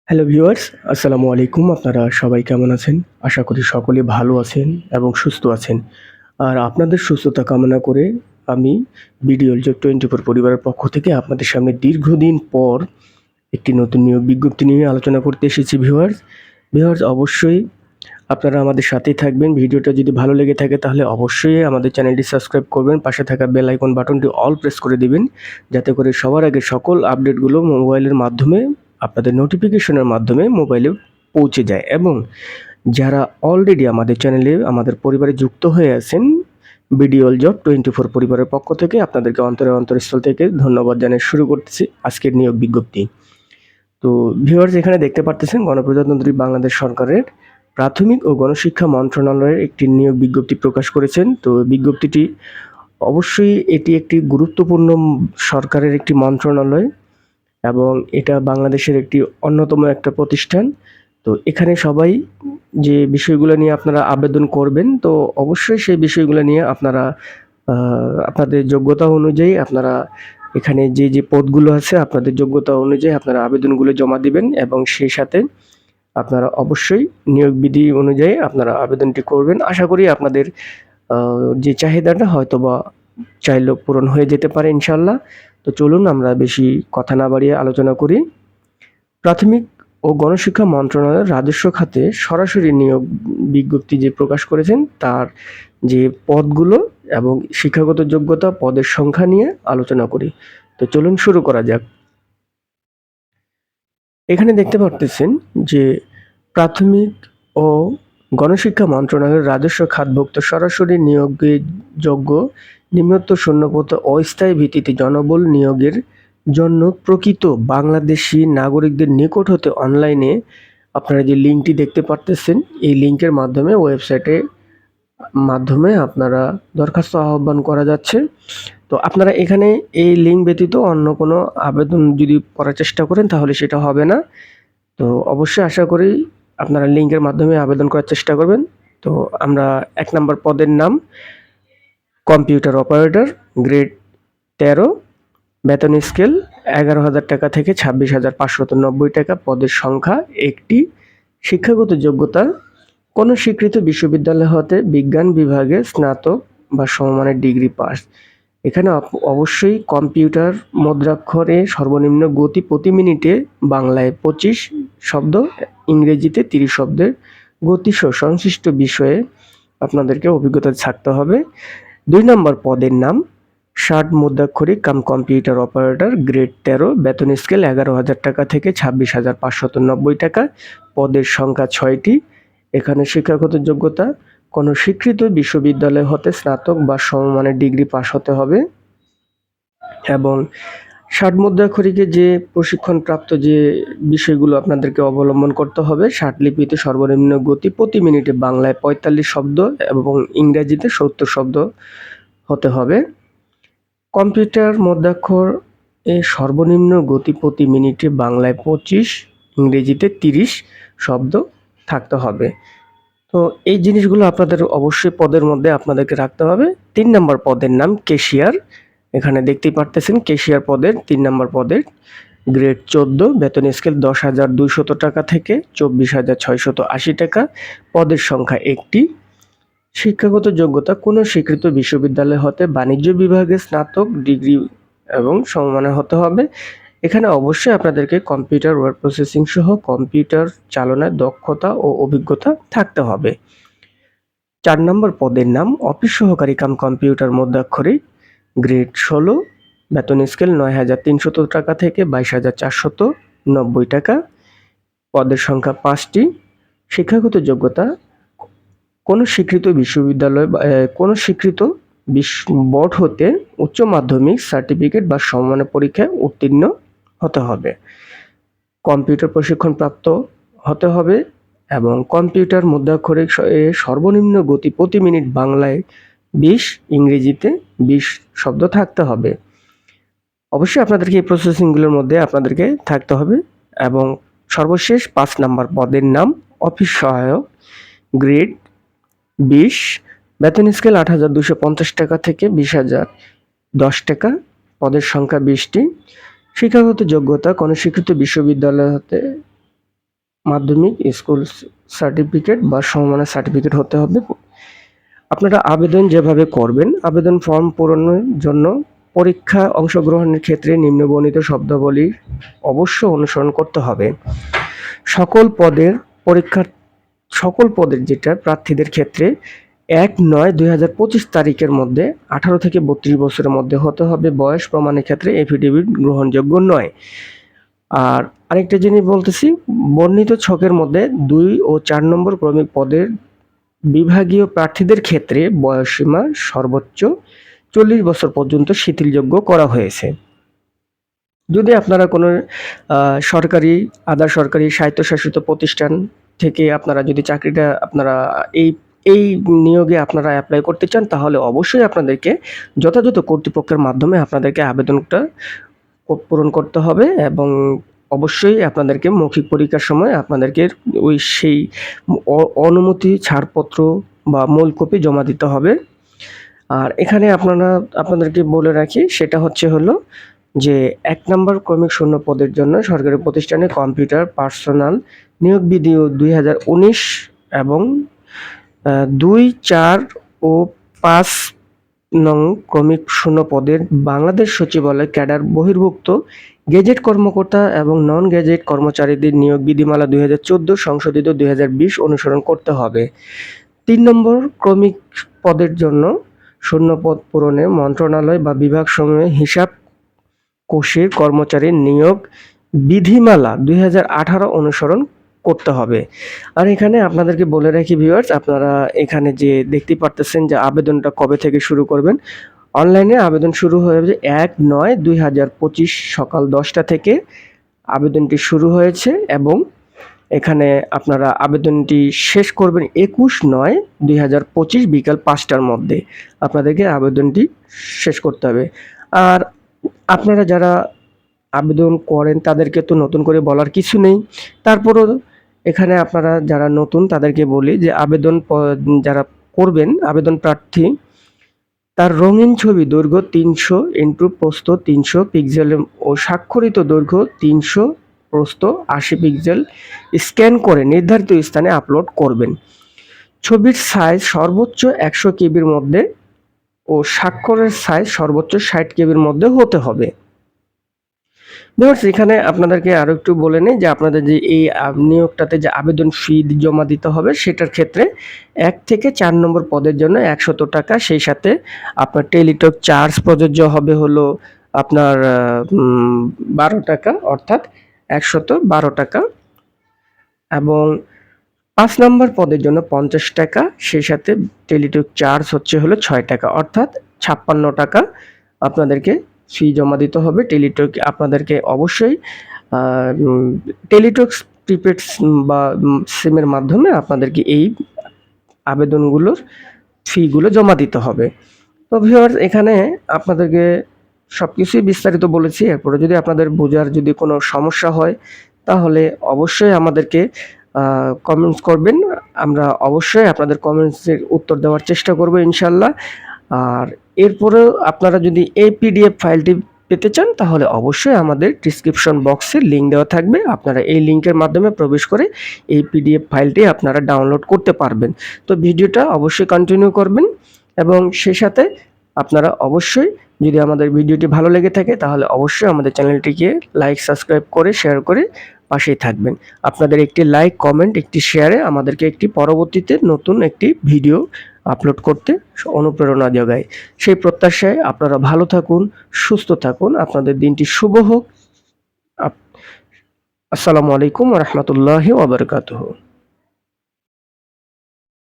Hello viewers, আসসালামু আলাইকুম। আপনারা সবাই কেমন আছেন? আশা করি সকলে ভালো আছেন এবং সুস্থ আছেন। আর আপনাদের সুস্থতা কামনা করে আমি বিডিএল জব 24 পরিবারের পক্ষ থেকে আপনাদের সামনে দীর্ঘদিন পর একটি নতুন নিয়োগ বিজ্ঞপ্তি নিয়ে আলোচনা করতে এসেছি ভিউয়ার্স। ভিউয়ার্স অবশ্যই আপনারা আমাদের সাথেই থাকবেন। ভিডিওটা যদি ভালো লেগে থাকে তাহলে অবশ্যই আমাদের চ্যানেলটি সাবস্ক্রাইব করবেন। পাশে থাকা বেল আইকন বাটনটি অল প্রেস করে দিবেন, যাতে করে সবার আগে সকল আপডেটগুলো মোবাইলের মাধ্যমে আপনাদের নোটিফিকেশনের মাধ্যমে মোবাইলে পৌঁছে যায়। এবং যারা অলরেডি আমাদের চ্যানেলে আমাদের পরিবারে যুক্ত হয়ে আছেন, বিডিএল জব 24 পরিবারের পক্ষ থেকে আপনাদেরকে অন্তরস্থল থেকে ধন্যবাদ জানিয়ে শুরু করতেছি আজকের নিয়োগ বিজ্ঞপ্তি। তো ভিউয়ার্স, এখানে দেখতে পারতেছেন গণপ্রজাতন্ত্রী বাংলাদেশ সরকারের প্রাথমিক ও গণশিক্ষা মন্ত্রণালয়ের একটি নিয়োগ বিজ্ঞপ্তি প্রকাশ করেছেন। তো বিজ্ঞপ্তিটি অবশ্যই এটি একটি গুরুত্বপূর্ণ সরকারের একটি মন্ত্রণালয় এবং এটা বাংলাদেশের একটি অন্যতম একটা প্রতিষ্ঠান। তো এখানে সবাই যে বিষয়গুলো নিয়ে আপনারা আবেদন করবেন, তো অবশ্যই সেই বিষয়গুলো নিয়ে আপনারা আপনাদের যোগ্যতা অনুযায়ী আপনারা এখানে যে পদগুলো আছে আপনাদের যোগ্যতা অনুযায়ী আপনারা আবেদনগুলো জমা দিবেন এবং সেই সাথে আপনারা অবশ্যই নিয়োগ বিধি অনুযায়ী আপনারা আবেদনটি করবেন। আশা করি আপনাদের যে চাহিদাটা হয়তোবা চাইলেও পূরণ হয়ে যেতে পারে ইনশাআল্লাহ। তো চলুন আমরা বেশি কথা না বাড়িয়ে আলোচনা করি। প্রাথমিক ও গণশিক্ষা মন্ত্রণালয়ের রাজস্ব খাতে সরাসরি নিয়োগ বিজ্ঞপ্তি যে প্রকাশ করেছেন তার যে পদগুলো এবং শিক্ষাগত যোগ্যতা, পদের সংখ্যা নিয়ে আলোচনা করি। তো চলুন শুরু করা যাক। এখানে দেখতে পারতেছেন যে প্রাথমিক ও গণশিক্ষা মন্ত্রণালয়ের রাজস্ব খাতভুক্ত সরাসরি নিয়োগের যোগ্য নিম্নোক্ত শূন্যপদ অস্থায়ী ভিত্তিতে জনবল নিয়োগের জন্য প্রকৃত বাংলাদেশি নাগরিকদের নিকট হতে অনলাইনে আপনারা যে লিঙ্কটি দেখতে পারতেছেন, এই লিঙ্কের মাধ্যমে ওয়েবসাইটে মাধ্যমে আপনারা দরখাস্ত আহ্বান করা যাচ্ছে। তো আপনারা এখানে এই লিঙ্ক ব্যতীত অন্য কোনো আবেদন যদি করার চেষ্টা করেন তাহলে সেটা হবে না। তো অবশ্যই আশা করি আপনারা লিঙ্কের মাধ্যমে আবেদন করার চেষ্টা করবেন। তো আমরা ১ নাম্বার পদের নাম কম্পিউটার অপারেটর, গ্রেড ১৩, বেতন স্কেল ১১,০০০ টাকা থেকে ২৬,৫৯০ টাকা, পদের সংখ্যা একটি, শিক্ষাগত যোগ্যতা কোনো স্বীকৃত বিশ্ববিদ্যালয় হতে বিজ্ঞান বিভাগে স্নাতক বা সমমানের ডিগ্রি পাস। এখানে অবশ্যই কম্পিউটার মুদ্রাক্ষরে সর্বনিম্ন গতি প্রতি মিনিটে বাংলায় ২৫ শব্দ, ইংরেজিতে ৩০ শব্দের গতিসহ সংশ্লিষ্ট বিষয়ে আপনাদেরকে অভিজ্ঞতা থাকতে হবে। ২ নম্বর পদের নাম ষাট মুদ্রাক্ষরিক কাম কম্পিউটার অপারেটর, গ্রেড ১৩, বেতন স্কেল ১১,০০০ টাকা থেকে ২৬,৫৯০ টাকা, পদের সংখ্যা ৬টি। এখানে শিক্ষাগত যোগ্যতা কোনো স্বীকৃত বিশ্ববিদ্যালয় হতে স্নাতক বা সমমানের ডিগ্রি পাস হতে হবে এবং ষাট মুদ্রাক্ষরিকে যে প্রশিক্ষণপ্রাপ্ত যে বিষয়গুলো আপনাদেরকে অবলম্বন করতে হবে, ষাট লিপিতে সর্বনিম্ন গতি প্রতি মিনিটে বাংলায় ৪৫ শব্দ এবং ইংরেজিতে ৭০ শব্দ হতে হবে। কম্পিউটার মুদ্রাক্ষর এ সর্বনিম্ন গতি প্রতি মিনিটে বাংলায় ২৫, ইংরেজিতে ৩০ শব্দ থাকতে হবে। তো এই জিনিসগুলো আপনাদের অবশ্যই পদের মধ্যে আপনাদেরকে রাখতে হবে। ৩ নম্বর পদের নাম ক্যাশিয়ার। এখানে দেখতেই পারতেছেন ক্যাশিয়ার পদের ৩ নম্বর পদের গ্রেড ১৪, বেতন স্কেল ১০,২০০ টাকা থেকে ২৪,৬৮০ টাকা, পদের সংখ্যা একটি, শিক্ষাগত যোগ্যতা কোনো স্বীকৃত বিশ্ববিদ্যালয় হতে বাণিজ্য বিভাগে স্নাতক ডিগ্রি এবং সমমানের হতে হবে। এখানে অবশ্যই আপনাদেরকে কম্পিউটার ওয়ার্ড প্রসেসিং সহ কম্পিউটার চালনায় দক্ষতা ও অভিজ্ঞতা থাকতে হবে। ৪ নম্বর পদের নাম অফিস সহকারী কাম কম্পিউটার মুদ্রাক্ষরিক, গ্রেড ১৬, বেতন স্কেল ৯,৩০০ টাকা থেকে ২২,৪৯০ টাকা, পদের সংখ্যা ৫টি, শিক্ষাগত যোগ্যতা কোনো স্বীকৃত বিশ্ববিদ্যালয় বা কোনো স্বীকৃত বোর্ড হতে উচ্চ মাধ্যমিক সার্টিফিকেট বা সমমানের পরীক্ষায় উত্তীর্ণ হতে হবে। কম্পিউটার প্রশিক্ষণপ্রাপ্ত হতে হবে এবং কম্পিউটার মুদ্রাক্ষরিক সর্বনিম্ন গতি প্রতি মিনিট বাংলায় ২০, ইংরেজিতে ২০ শব্দ থাকতে হবে। অবশ্যই আপনাদেরকে এই প্রসেসিংগুলোর মধ্যে আপনাদেরকে থাকতে হবে। এবং সর্বশেষ ৫ নাম্বার পদের নাম অফিস সহায়ক, গ্রেড ২০, বেতন স্কেল ৮,২৫০ টাকা থেকে ২০,০১০ টাকা, পদের সংখ্যা ২০টি, শিক্ষাগত যোগ্যতা কোনো স্বীকৃত বিশ্ববিদ্যালয় হতে মাধ্যমিক স্কুল সার্টিফিকেট বা সমমানের সার্টিফিকেট হতে হবে। আপনারা আবেদন যেভাবে করবেন, আবেদন ফর্ম পূরণের জন্য পরীক্ষা অংশগ্রহণের ক্ষেত্রে নিম্নবর্ণিত শব্দাবলী অবশ্য অনুসরণ করতে হবে। সকল পদের যেটা প্রার্থীদের ক্ষেত্রে 1/9/2025 তারিখের মধ্যে 18 থেকে 32 বছরের মধ্যে হতে হবে। বয়স প্রমাণের ক্ষেত্রে এফিডেভিট গ্রহণযোগ্য নয়। আর আরেকটা জিনিস বলতেছি, বর্ণিত ছকের মধ্যে 2 ও 4 নম্বর ক্রমিক পদের বিভাগীয় প্রার্থীদের ক্ষেত্রে বয়সসীমা সর্বোচ্চ 40 বছর পর্যন্ত শিথিলযোগ্য করা হয়েছে। যদি আপনারা কোনো সরকারি, আধা সরকারি, স্বায়ত্তশাসিত প্রতিষ্ঠান থেকে আপনারা যদি চাকরিটা আপনারা এই নিয়োগে আপনারা অ্যাপ্লাই করতে চান, তাহলে অবশ্যই আপনাদেরকে যথাযথ কর্তৃপক্ষের মাধ্যমে আপনাদেরকে আবেদনটা পূরণ করতে হবে এবং অবশ্যই আপনাদেরকে মৌখিক পরীক্ষার সময় আপনাদেরকে সেই অনুমতি ছাড়পত্র বা মূল কপি জমা দিতে হবে। আর এখানে আপনাদেরকে বলে রাখি, সেটা হলো যে 1 নম্বর ক্রমিক শূন্য পদের জন্য সরকারি প্রতিষ্ঠানে কম্পিউটার পার্সোনাল নিয়োগ বিধি 2019 এবং 2, 4 ও 5 নং ক্রমিক শূন্য পদের বাংলাদেশ সচিবালয় ক্যাডার বহির্ভুক্ত গেজেট কর্মকর্তা এবং নন গেজেট কর্মচারীদের নিয়োগ বিধিমালা 2014 সংশোধিত 2020 অনুসরণ করতে হবে। 3 নম্বর ক্রমিক পদের জন্য শূন্যপদ পূরণে মন্ত্রণালয় বা বিভাগসমূহে হিসাব কোষের কর্মচারীর নিয়োগ বিধিমালা 2018 অনুসরণ করতে হবে। আর এখানে আপনাদেরকে বলে রাখি ভিউয়ার্স, আপনারা এখানে যে দেখতে পারতেছেন যে আবেদনটা কবে থেকে শুরু করবেন। অনলাইনে আবেদন শুরু হয়ে যাবে 1/9/2025 সকাল 10টা থেকে আবেদনটি শুরু হয়েছে এবং এখানে আপনারা আবেদনটি শেষ করবেন 21/9/2025 বিকাল 5টার মধ্যে আপনাদেরকে আবেদনটি শেষ করতে হবে। আর আপনারা যারা আবেদন করেন তাদেরকে তো নতুন করে বলার কিছু নেই, তারপরও এখানে আপনারা যারা নতুন তাদেরকে বলি যে যারা করবেন আবেদন প্রার্থী, তার রঙিন ছবি দৈর্ঘ্য 300 ইন্টু প্রস্থ 300 পিক্সেল ও স্বাক্ষরিত দৈর্ঘ্য 300 প্রস্থ 80 পিক্সেল স্ক্যান করে নির্ধারিত স্থানে আপলোড করবেন। ছবির সাইজ সর্বোচ্চ 100 কেবির মধ্যে ও স্বাক্ষরের সাইজ সর্বোচ্চ 60 কেবির মধ্যে হতে হবে। এখানে আপনাদেরকে আরো একটু বলে নেই যে আপনাদের যে এই নিয়োগটাতে যে আবেদন ফি জমা দিতে হবে, সেটার ক্ষেত্রে 1 থেকে 4 নম্বর পদের জন্য 100 টাকা, সেই সাথে আপনার টেলিটক চার্জ প্রযোজ্য হবে আপনার 12 টাকা, অর্থাৎ 112 টাকা, এবং 5 নম্বর পদের জন্য 50 টাকা, সেই সাথে টেলিটক চার্জ হলো 6 টাকা, অর্থাৎ 56 টাকা আপনাদেরকে ফি জমা দিতে হবে। টেলিটক আপনাদেরকে অবশ্যই টেলিটক প্রিপেড বা সিমের মাধ্যমে আপনাদেরকে এই আবেদনগুলোর ফিগুলো জমা দিতে হবে। তো ভিউয়ার্স, এখানে আপনাদেরকে সবকিছুই বিস্তারিত বলেছি। এরপরে যদি আপনাদের বোঝার যদি কোনো সমস্যা হয় তাহলে অবশ্যই আমাদেরকে কমেন্টস করবেন। আমরা অবশ্যই আপনাদের কমেন্টসের উত্তর দেওয়ার চেষ্টা করব ইনশাল্লাহ। আর এরপরেও আপনারা যদি এই পিডিএফ ফাইলটি পেতে চান তাহলে অবশ্যই আমাদের ডিসক্রিপশন বক্সে লিঙ্ক দেওয়া থাকবে, আপনারা এই লিঙ্কের মাধ্যমে প্রবেশ করে এই পিডিএফ ফাইলটি আপনারা ডাউনলোড করতে পারবেন। তো ভিডিওটা অবশ্যই কন্টিনিউ করবেন এবং সেই সাথে আপনারা অবশ্যই যদি আমাদের ভিডিওটি ভালো লেগে থাকে তাহলে অবশ্যই আমাদের চ্যানেলটিকে লাইক, সাবস্ক্রাইব করে শেয়ার করে পাশেই থাকবেন। আপনাদের একটি লাইক, কমেন্ট, একটি শেয়ারে আমাদেরকে একটি পরবর্তীতে নতুন একটি ভিডিও আপলোড করতে অনুপ্রেরণা যোগায়। সেই প্রত্যাশায় আপনারা ভালো থাকুন, সুস্থ থাকুন, আপনাদের দিনটি শুভ হোক। আসসালামু আলাইকুম ওয়া রাহমাতুল্লাহি ওয়া বারাকাতুহু।